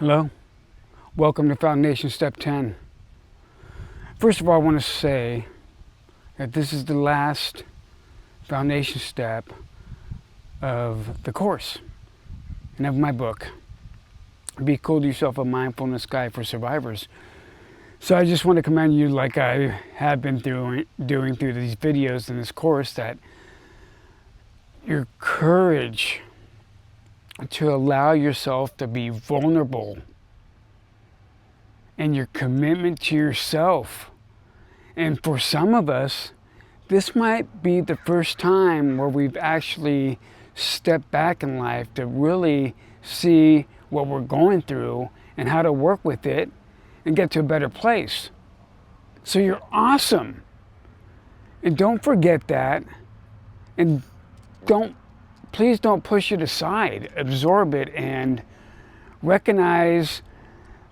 Hello, welcome to Foundation Step 10. First of all, I want to say that this is the last foundation step of the course and of my book. Be Cool to Yourself, a Mindfulness Guide for Survivors. So I just want to commend you, like I have been doing through these videos in this course, that your courage to allow yourself to be vulnerable and your commitment to yourself. And for some of us, this might be the first time where we've actually stepped back in life to really see what we're going through and how to work with it and get to a better place. So you're awesome. And don't forget that. And please don't push it aside. Absorb it and recognize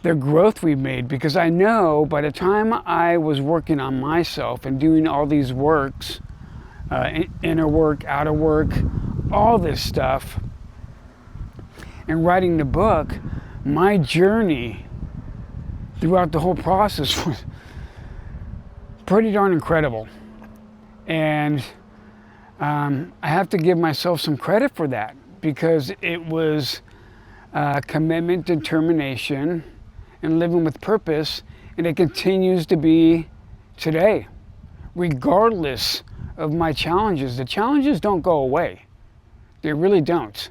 the growth we've made, because I know by the time I was working on myself and doing all these works, inner work, outer work, all this stuff, and writing the book, my journey throughout the whole process was pretty darn incredible. And I have to give myself some credit for that, because it was commitment, determination, and living with purpose, and it continues to be today, regardless of my challenges. The challenges don't go away. They really don't.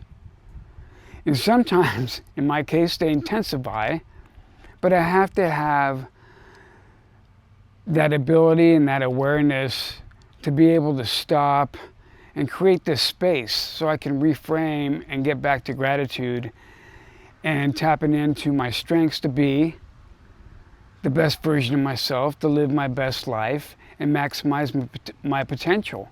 And sometimes, in my case, they intensify, but I have to have that ability and that awareness to be able to stop and create this space so I can reframe and get back to gratitude and tapping into my strengths to be the best version of myself, to live my best life and maximize my potential.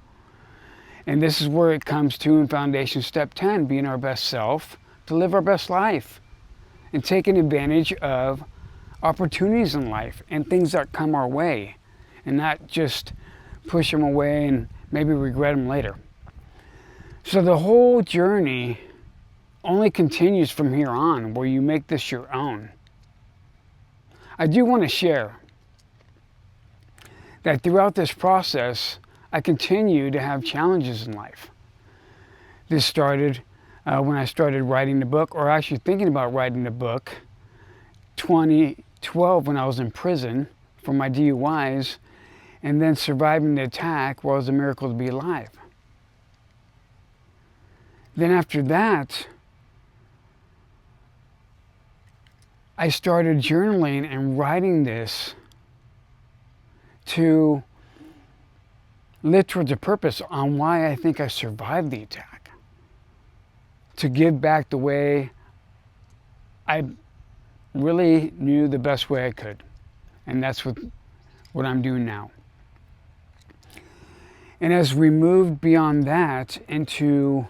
And this is where it comes to in Foundation Step 10, being our best self, to live our best life and taking advantage of opportunities in life and things that come our way, and not just push them away and maybe regret them later. So the whole journey only continues from here on, where you make this your own. I do want to share that throughout this process, I continue to have challenges in life. This started when I started writing the book, or actually thinking about writing the book, 2012, when I was in prison for my DUIs, and then surviving the attack was a miracle to be alive. Then after that, I started journaling and writing this to live towards a purpose on why I think I survived the attack. To give back the way I really knew the best way I could. And that's what I'm doing now. And as we moved beyond that into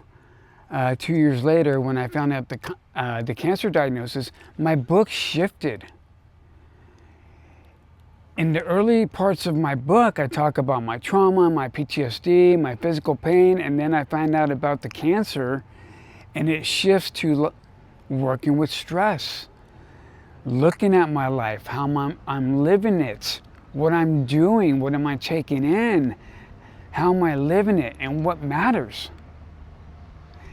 2 years later, when I found out the cancer diagnosis, my book shifted. In the early parts of my book, I talk about my trauma, my PTSD, my physical pain, and then I find out about the cancer, and it shifts to working with stress, looking at my life, how I'm living it, what I'm doing, what am I taking in, how am I living it, and what matters.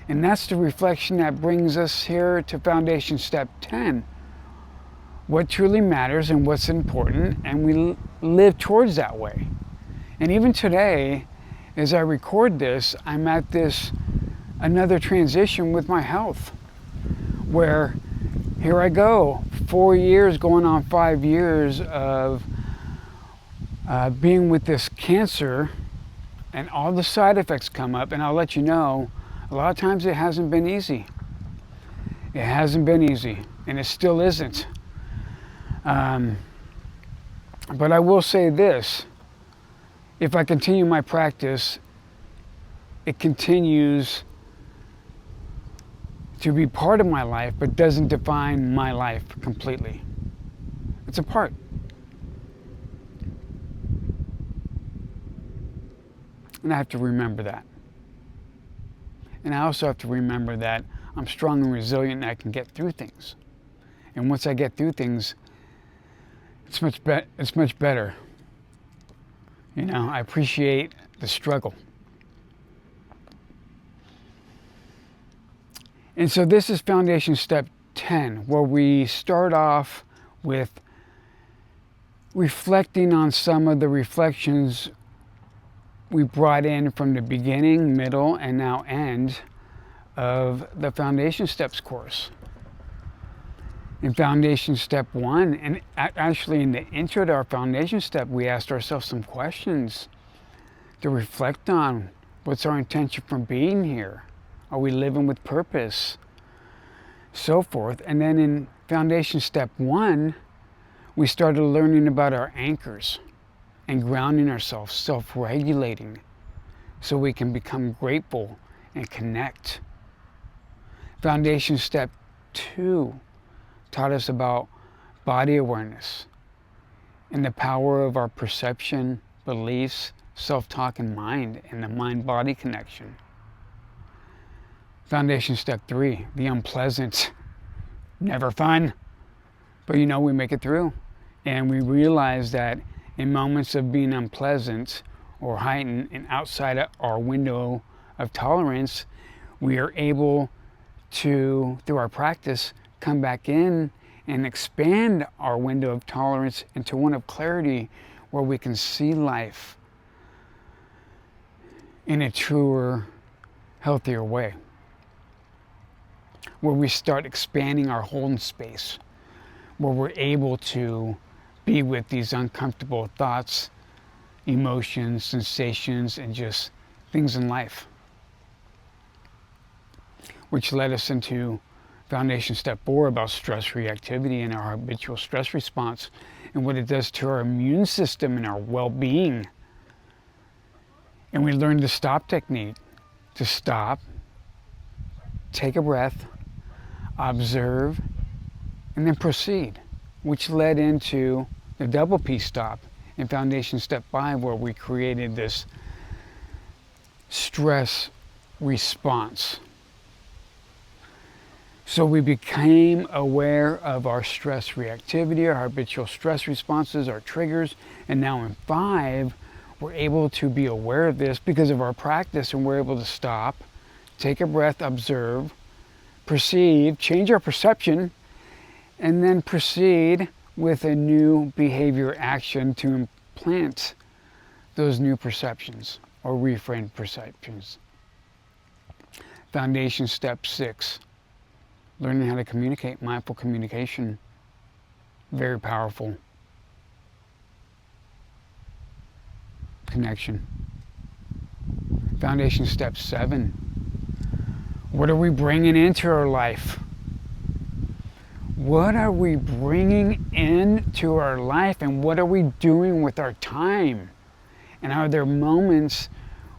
And that's the reflection that brings us here to Foundation Step 10. What truly matters and what's important, and we live towards that way. And even today, as I record this, I'm at another transition with my health, where here I go, 4 years going on 5 years of being with this cancer, and all the side effects come up, and I'll let you know, a lot of times it hasn't been easy. It hasn't been easy, and it still isn't. But I will say this, if I continue my practice, it continues to be part of my life, but doesn't define my life completely. It's a part. And I have to remember that. And I also have to remember that I'm strong and resilient and I can get through things. And once I get through things, it's much better. You know, I appreciate the struggle. And so this is foundation step 10, where we start off with reflecting on some of the reflections we brought in from the beginning, middle, and now end of the foundation steps course. In foundation step 1, and actually in the intro to our foundation step, we asked ourselves some questions to reflect on. What's our intention for being here? Are we living with purpose? So forth. And then in foundation step 1, we started learning about our anchors and grounding ourselves, self-regulating, so we can become grateful and connect. Foundation step 2 taught us about body awareness and the power of our perception, beliefs, self-talk, and mind, and the mind-body connection. Foundation step 3, the unpleasant. Never fun, but you know, we make it through. And we realize that in moments of being unpleasant or heightened and outside of our window of tolerance, we are able to, through our practice, come back in and expand our window of tolerance into one of clarity, where we can see life in a truer, healthier way, where we start expanding our holding space, where we're able to be with these uncomfortable thoughts, emotions, sensations, and just things in life. Which led us into foundation step 4 about stress reactivity and our habitual stress response and what it does to our immune system and our well-being. And we learned the stop technique, to stop, take a breath, observe, and then proceed, which led into the double P stop in foundation step 5, where we created this stress response. So we became aware of our stress reactivity, our habitual stress responses, our triggers, and now in 5, we're able to be aware of this because of our practice, and we're able to stop, take a breath, observe, perceive, change our perception, and then proceed with a new behavior action to implant those new perceptions or reframed perceptions. Foundation step 6, learning how to communicate, mindful communication, very powerful. Connection. Foundation step 7, what are we bringing into our life? What are we bringing into our life, and what are we doing with our time? And are there moments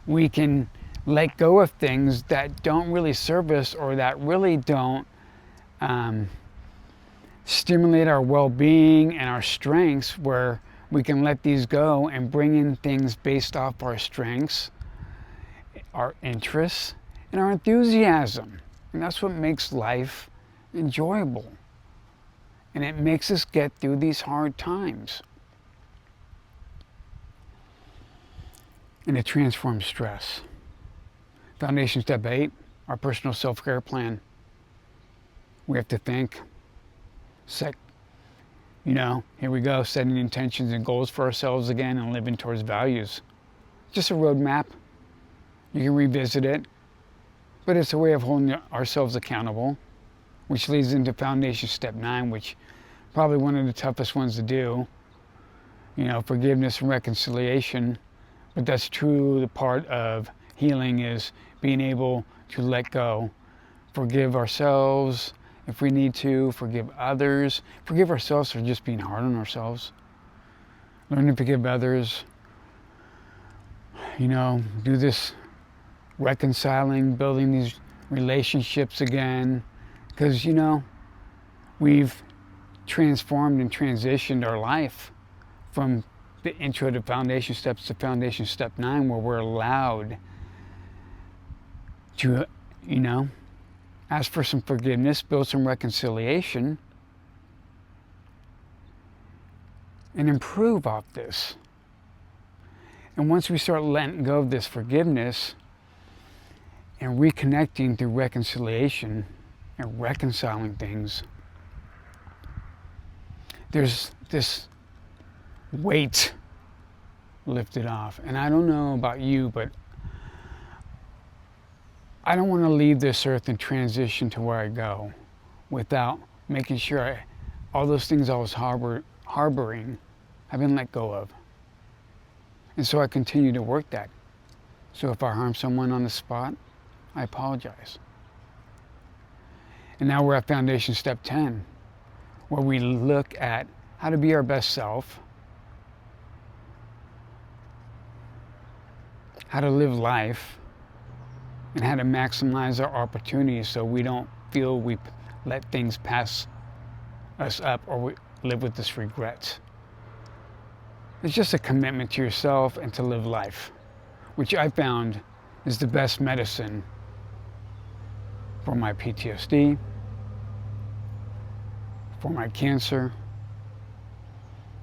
we can let go of things that don't really serve us, or that really don't stimulate our well-being and our strengths, where we can let these go and bring in things based off our strengths, our interests, and our enthusiasm. And that's what makes life enjoyable. And it makes us get through these hard times. And it transforms stress. Foundation step 8, our personal self-care plan. We have to think, set, here we go, setting intentions and goals for ourselves again and living towards values. Just a roadmap. You can revisit it, but it's a way of holding ourselves accountable, which leads into foundation step 9, which probably one of the toughest ones to do, forgiveness and reconciliation. But that's true. The part of healing is being able to let go, forgive ourselves if we need to, forgive others, forgive ourselves for just being hard on ourselves, learn to forgive others, do this reconciling, building these relationships again, because we've transformed and transitioned our life from the intro to foundation steps to foundation step 9, where we're allowed to ask for some forgiveness, build some reconciliation, and improve off this. And once we start letting go of this forgiveness and reconnecting through reconciliation and reconciling things, there's this weight lifted off. And I don't know about you, but I don't want to leave this earth and transition to where I go without making sure all those things I was harboring have been let go of. And so I continue to work that. So if I harm someone on the spot, I apologize. And now we're at Foundation Step 10, where we look at how to be our best self, how to live life, and how to maximize our opportunities so we don't feel we let things pass us up or we live with this regret. It's just a commitment to yourself and to live life, which I found is the best medicine for my PTSD, for my cancer.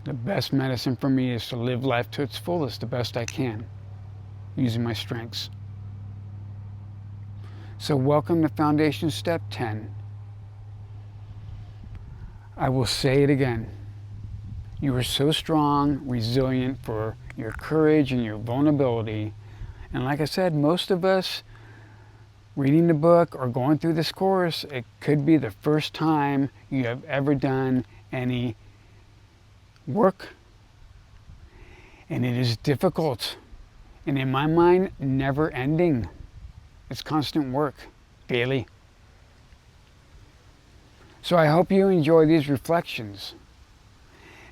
The best medicine for me is to live life to its fullest, the best I can, using my strengths. So welcome to Foundation Step 10. I will say it again. You are so strong, resilient for your courage and your vulnerability. And like I said, most of us reading the book or going through this course, it could be the first time you have ever done any work. And it is difficult. And in my mind, never ending. It's constant work, daily. So I hope you enjoy these reflections.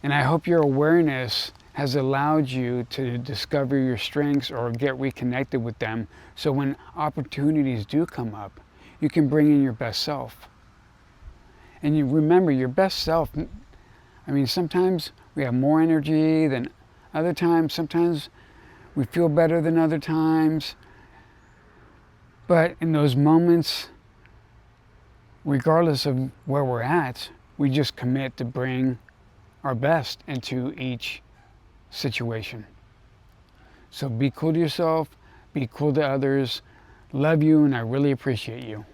And I hope your awareness has allowed you to discover your strengths or get reconnected with them, so when opportunities do come up, you can bring in your best self. And you remember your best self. I mean, sometimes we have more energy than other times. Sometimes we feel better than other times. But in those moments, regardless of where we're at, we just commit to bring our best into each situation. So be cool to yourself, be cool to others, love you, and I really appreciate you.